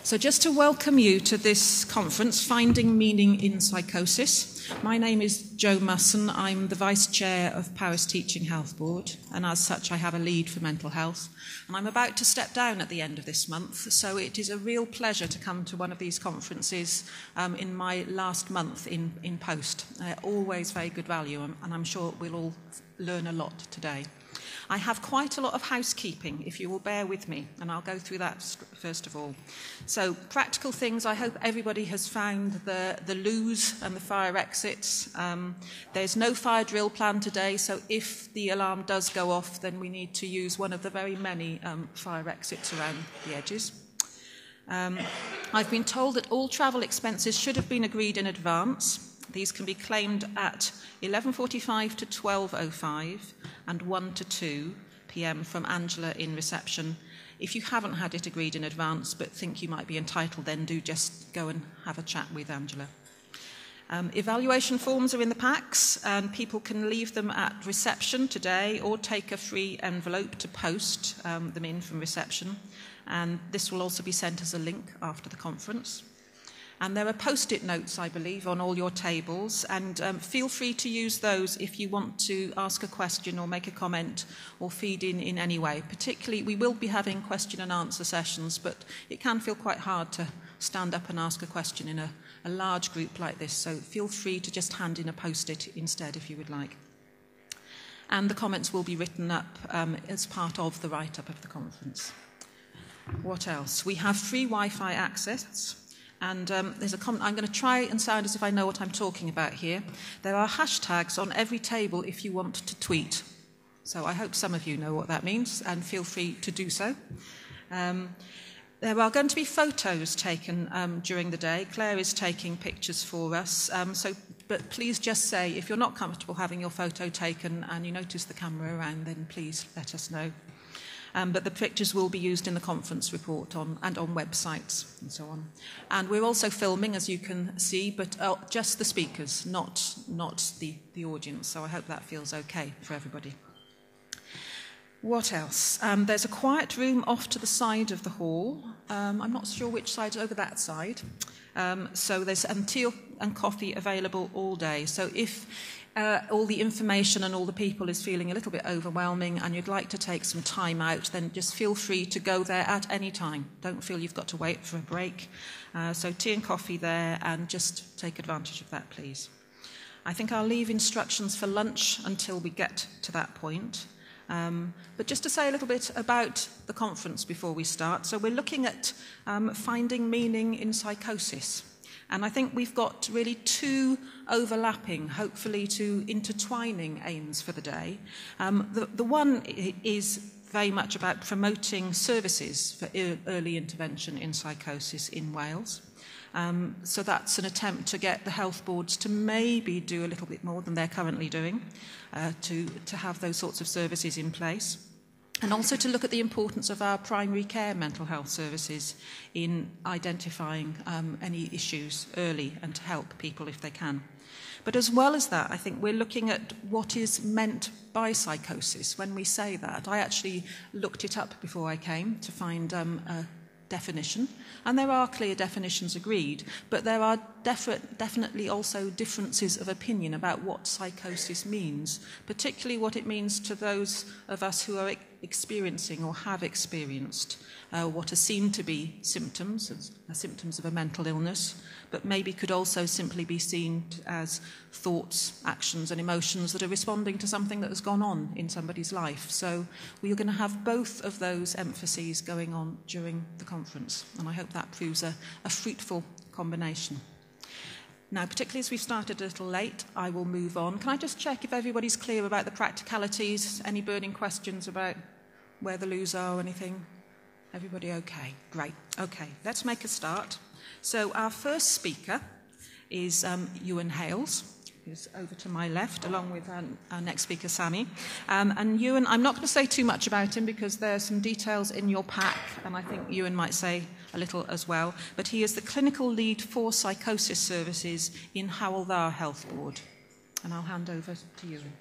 So just to welcome you to this conference, Finding Meaning in Psychosis. My name is Jo Mussen. I'm the Vice Chair of Powys Teaching Health Board, and as such I have a lead for mental health. And I'm about to step down at the end of this month, so it is a real pleasure to come to one of these conferences in my last month in post. Always very good value, and I'm sure we'll all learn a lot today. I have quite a lot of housekeeping, if you will bear with me, and I'll go through that first of all. So, practical things. I hope everybody has found the loos and the fire exits. There's no fire drill planned today, so if the alarm does go off, then we need to use one of the very many fire exits around the edges. I've been told that all travel expenses should have been agreed in advance. These can be claimed at 11:45 to 12:05 and 1 to 2 p.m. from Angela in reception. If you haven't had it agreed in advance but think you might be entitled, then do just go and have a chat with Angela. Evaluation forms are in the packs, and people can leave them at reception today or take a free envelope to post them in from reception. And this will also be sent as a link after the conference. And there are post-it notes, I believe, on all your tables, and feel free to use those if you want to ask a question or make a comment or feed in any way. Particularly, we will be having question and answer sessions, but it can feel quite hard to stand up and ask a question in a large group like this, so feel free to just hand in a post-it instead if you would like. And the comments will be written up as part of the write-up of the conference. What else? We have free Wi-Fi access. And there's a comment. I'm going to try and sound as if I know what I'm talking about here. There are hashtags on every table if you want to tweet. So I hope some of you know what that means, and feel free to do so. There are going to be photos taken during the day. Claire is taking pictures for us. But please just say, if you're not comfortable having your photo taken and you notice the camera around, then please let us know. But the pictures will be used in the conference report and on websites and so on. And we're also filming, as you can see, but just the speakers, not the audience. So I hope that feels okay for everybody. What else? There's a quiet room off to the side of the hall. I'm not sure which side, over that side. So there's tea and coffee available all day. So if all the information and all the people is feeling a little bit overwhelming and you'd like to take some time out, then just feel free to go there at any time. Don't feel you've got to wait for a break. So tea and coffee there, and just take advantage of that, please. I think I'll leave instructions for lunch until we get to that point. But just to say a little bit about the conference before we start. So we're looking at finding meaning in psychosis. And I think we've got really two overlapping, hopefully two intertwining aims for the day. The one is very much about promoting services for early intervention in psychosis in Wales. So that's an attempt to get the health boards to maybe do a little bit more than they're currently doing, to have those sorts of services in place. And also to look at the importance of our primary care mental health services in identifying any issues early and to help people if they can. But as well as that, I think we're looking at what is meant by psychosis. When we say that, I actually looked it up before I came to find a definition, and there are clear definitions agreed, but there are definitely also differences of opinion about what psychosis means, particularly what it means to those of us who are experiencing or have experienced what are seen to be symptoms of a mental illness, but maybe could also simply be seen as thoughts, actions and emotions that are responding to something that has gone on in somebody's life. So we are going to have both of those emphases going on during the conference, and I hope that proves a fruitful combination. Now, particularly as we've started a little late, I will move on. Can I just check if everybody's clear about the practicalities? Any burning questions about where the loos are or anything? Everybody okay? Great. Okay, let's make a start. So our first speaker is Ewan Hales, who's over to my left, along with our next speaker, Sammy. And Ewan, I'm not going to say too much about him because there are some details in your pack, and I think Ewan might say a little as well. But he is the clinical lead for psychosis services in Hywel Dda Health Board. And I'll hand over to Ewan.